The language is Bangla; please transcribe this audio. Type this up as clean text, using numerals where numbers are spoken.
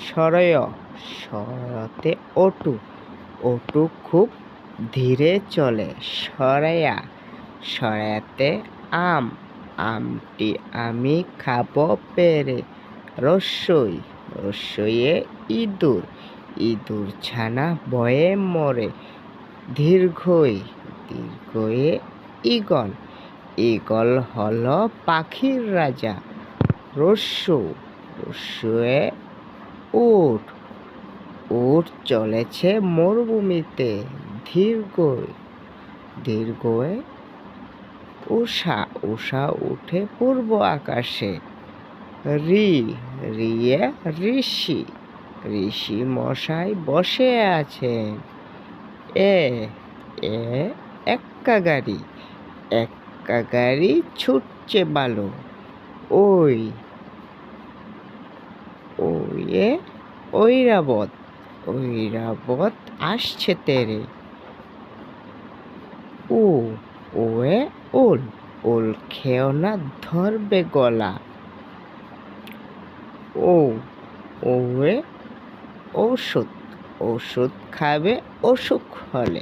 সরয়, সরতে ওটু, ওটু খুব ধীরে চলে। সরায়া, সরাতে আম, আমটি আমি খাবো পেরে। রস্যই, রস্যইয়ে ইঁদুর, ইঁদুর ছানা ভয়ে মরে। দীর্ঘই, দীর্ঘয়ে ঈগল, ঈগল হলো পাখির রাজা। রস্যু, রস্যুয়ে উট, উট চলেছে মরুভূমিতে। দীর্ঘই, দীর্ঘয়ে উষা, উষা উঠে পূর্ব আকাশে। রি, রিয়ে ঋষি, ঋষি মশাই বসে আছেন। এ, এ এক্কা গাড়ি, এক্কা গাড়ি ছুটছে ভালো। ওই, ওয়ে ঐরাবত, ঐরাবত আসছে তেরে। ও, ওয়ে ওল, ওল খেও না ধরবে গলা। ও, ওয়ে ঔষধ, ওষুধ খাবে অসুখ হলে।